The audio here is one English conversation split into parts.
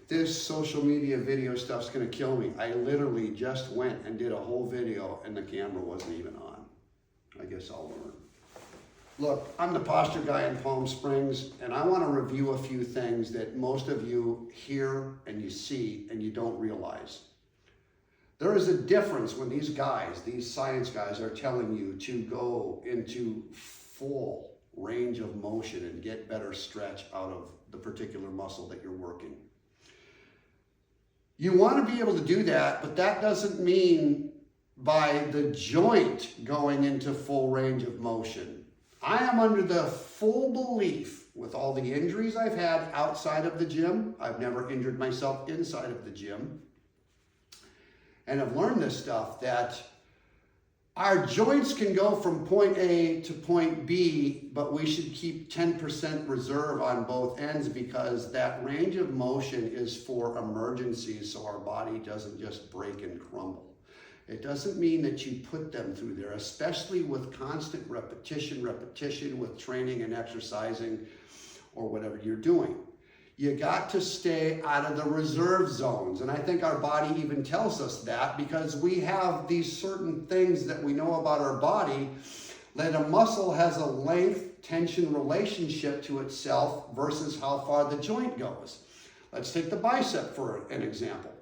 This social media video stuff's gonna kill me. I literally just went and did a whole video and the camera wasn't even on. I guess I'll learn. Look, I'm the posture guy in Palm Springs, and I wanna review a few things that most of you hear and you see and you don't realize. There is a difference when these guys, these science guys, are telling you to go into full range of motion and get better stretch out of the particular muscle that you're working. You want to be able to do that, but that doesn't mean by the joint going into full range of motion. I am under the full belief, with all the injuries I've had outside of the gym, I've never injured myself inside of the gym, and I've learned this stuff, that our joints can go from point A to point B, but we should keep 10% reserve on both ends, because that range of motion is for emergencies, so our body doesn't just break and crumble. It doesn't mean that you put them through there, especially with constant repetition with training and exercising or whatever you're doing. You got to stay out of the reserve zones. And I think our body even tells us that, because we have these certain things that we know about our body, that a muscle has a length-tension relationship to itself versus how far the joint goes. Let's take the bicep for an example.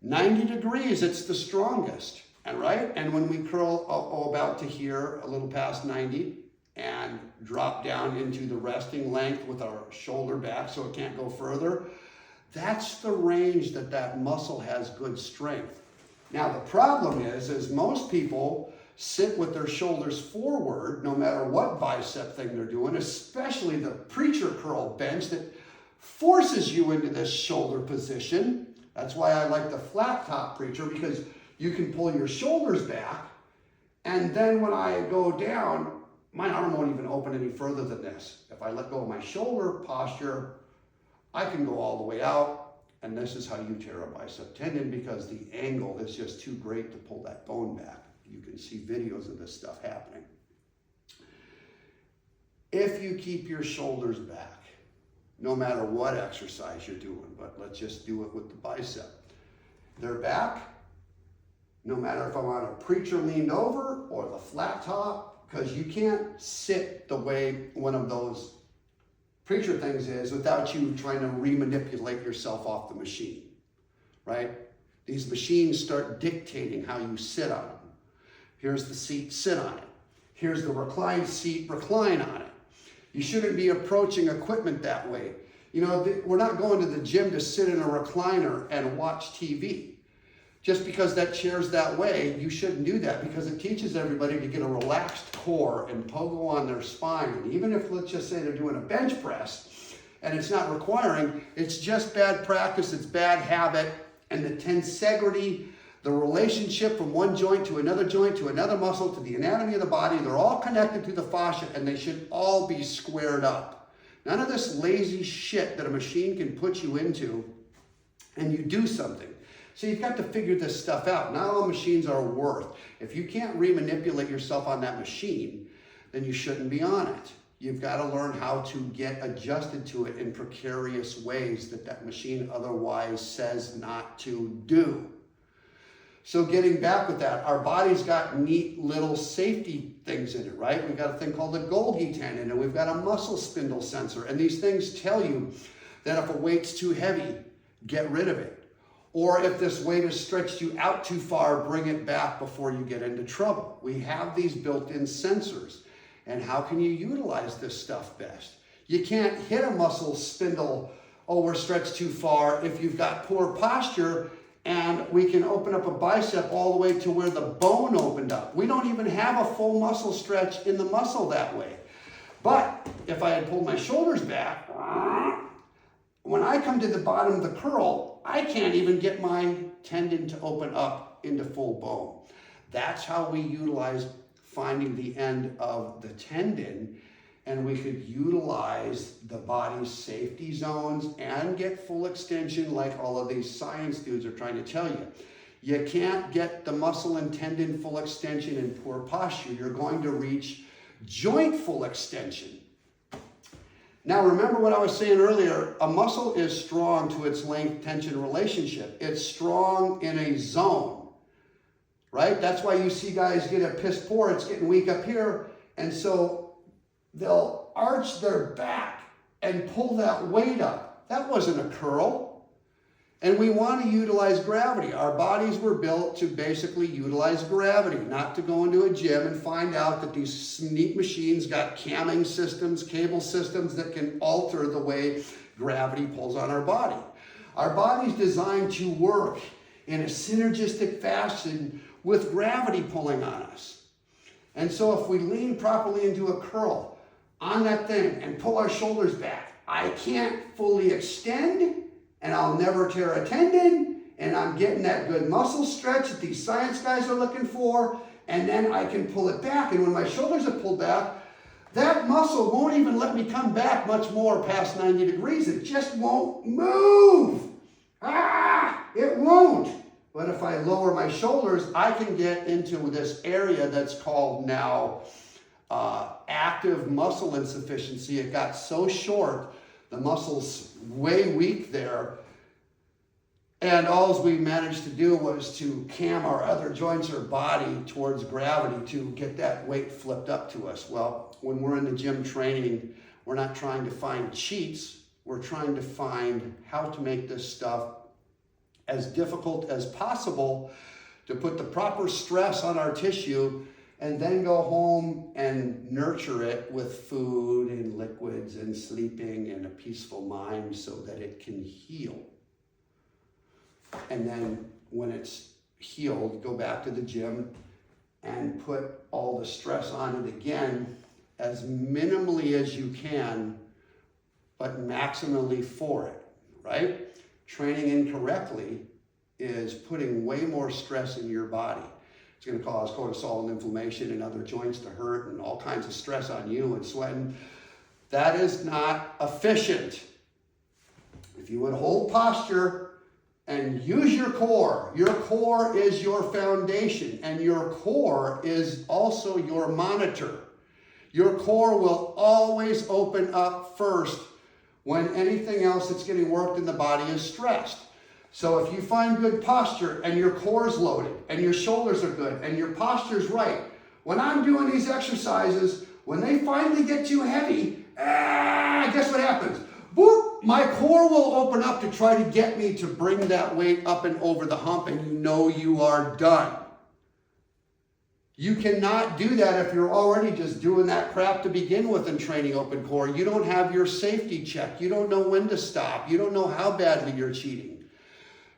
90 degrees, it's the strongest, and right? And when we curl about to here, a little past 90, and drop down into the resting length with our shoulder back so it can't go further, that's the range that that muscle has good strength. Now the problem is most people sit with their shoulders forward no matter what bicep thing they're doing, especially the preacher curl bench that forces you into this shoulder position. That's why I like the flat top preacher, because you can pull your shoulders back, and then when I go down, my arm won't even open any further than this. If I let go of my shoulder posture, I can go all the way out, and this is how you tear a bicep tendon, because the angle is just too great to pull that bone back. You can see videos of this stuff happening. If you keep your shoulders back, no matter what exercise you're doing, but let's just do it with the bicep. They're back, no matter if I'm on a preacher leaned over or the flat top, because you can't sit the way one of those preacher things is without you trying to remanipulate yourself off the machine, right? These machines start dictating how you sit on them. Here's the seat, sit on it. Here's the reclined seat, recline on it. You shouldn't be approaching equipment that way. You know, we're not going to the gym to sit in a recliner and watch TV. Just because that chair's that way, you shouldn't do that, because it teaches everybody to get a relaxed core and pogo on their spine. And even if, let's just say, they're doing a bench press and it's not requiring, it's just bad practice, it's bad habit, and the tensegrity, the relationship from one joint to another muscle, to the anatomy of the body, they're all connected to the fascia, and they should all be squared up. None of this lazy shit that a machine can put you into and you do something. So you've got to figure this stuff out. Not all machines are worth. If you can't remanipulate yourself on that machine, then you shouldn't be on it. You've got to learn how to get adjusted to it in precarious ways that machine otherwise says not to do. So getting back with that, our body's got neat little safety things in it, right? We've got a thing called the Golgi tendon, and we've got a muscle spindle sensor. And these things tell you that if a weight's too heavy, get rid of it. Or if this weight has stretched you out too far, bring it back before you get into trouble. We have these built-in sensors. And how can you utilize this stuff best? You can't hit a muscle spindle, oh, we're stretched too far, if you've got poor posture, and we can open up a bicep all the way to where the bone opened up. We don't even have a full muscle stretch in the muscle that way. But if I had pulled my shoulders back, when I come to the bottom of the curl, I can't even get my tendon to open up into full bone. That's how we utilize finding the end of the tendon, and we could utilize the body's safety zones and get full extension like all of these science dudes are trying to tell you. You can't get the muscle and tendon full extension in poor posture. You're going to reach joint full extension. Now remember what I was saying earlier, a muscle is strong to its length-tension relationship. It's strong in a zone, right? That's why you see guys get a piss poor, it's getting weak up here, and so they'll arch their back and pull that weight up. That wasn't a curl. And we want to utilize gravity. Our bodies were built to basically utilize gravity, not to go into a gym and find out that these neat machines got camming systems, cable systems that can alter the way gravity pulls on our body. Our body's designed to work in a synergistic fashion with gravity pulling on us. And so if we lean properly into a curl on that thing and pull our shoulders back, I can't fully extend, and I'll never tear a tendon, and I'm getting that good muscle stretch that these science guys are looking for, and then I can pull it back, and when my shoulders are pulled back, that muscle won't even let me come back much more past 90 degrees. It just won't move. It won't. But if I lower my shoulders, I can get into this area that's called now active muscle insufficiency. It got so short, the muscle's way weak there, and all we managed to do was to cam our other joints or body towards gravity to get that weight flipped up to us. Well, when we're in the gym training, we're not trying to find cheats. We're trying to find how to make this stuff as difficult as possible to put the proper stress on our tissue and then go home and nurture it with food and liquids and sleeping and a peaceful mind so that it can heal. And then when it's healed, go back to the gym and put all the stress on it again as minimally as you can, but maximally for it, right? Training incorrectly is putting way more stress in your body. It's going to cause cortisol and inflammation and other joints to hurt and all kinds of stress on you and sweating. That is not efficient. If you would hold posture and use your core is your foundation, and your core is also your monitor. Your core will always open up first when anything else that's getting worked in the body is stressed. So if you find good posture and your core is loaded and your shoulders are good and your posture is right, when I'm doing these exercises, when they finally get too heavy, guess what happens? Boop, my core will open up to try to get me to bring that weight up and over the hump, and you know you are done. You cannot do that if you're already just doing that crap to begin with in training open core. You don't have your safety check. You don't know when to stop. You don't know how badly you're cheating.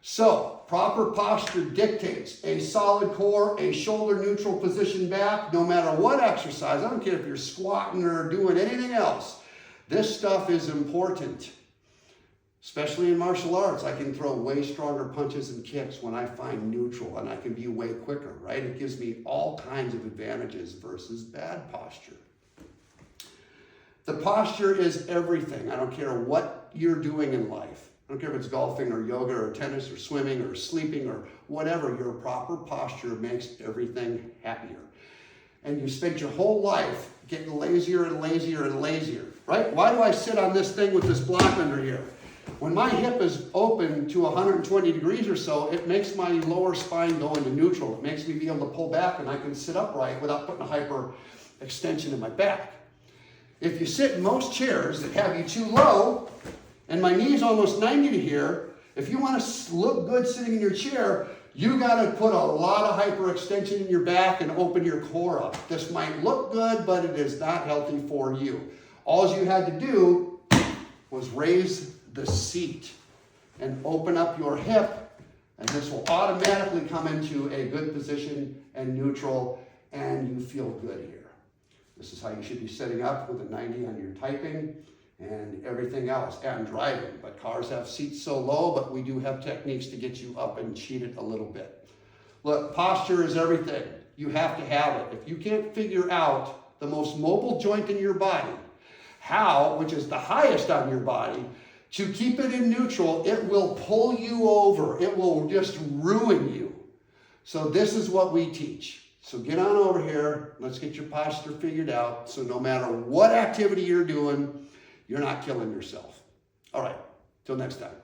So, proper posture dictates a solid core, a shoulder neutral position back, no matter what exercise. I don't care if you're squatting or doing anything else. This stuff is important. Especially in martial arts, I can throw way stronger punches and kicks when I find neutral, and I can be way quicker, right? It gives me all kinds of advantages versus bad posture. The posture is everything. I don't care what you're doing in life. I don't care if it's golfing or yoga or tennis or swimming or sleeping or whatever. Your proper posture makes everything happier. And you spent your whole life getting lazier and lazier and lazier, right? Why do I sit on this thing with this block under here? When my hip is open to 120 degrees or so, it makes my lower spine go into neutral. It makes me be able to pull back, and I can sit upright without putting a hyper extension in my back. If you sit in most chairs that have you too low, and my knee's almost 90 to here, if you want to look good sitting in your chair, you got to put a lot of hyperextension in your back and open your core up. This might look good, but it is not healthy for you. All you had to do was raise the seat and open up your hip, and this will automatically come into a good position and neutral, and you feel good here. This is how you should be sitting up with a 90 on your typing and everything else, and driving. But cars have seats so low, but we do have techniques to get you up and cheat it a little bit. Look, posture is everything. You have to have it. If you can't figure out the most mobile joint in your body, how, which is the highest on your body, to keep it in neutral, it will pull you over. It will just ruin you. So this is what we teach. So get on over here. Let's get your posture figured out. So no matter what activity you're doing, you're not killing yourself. All right, till next time.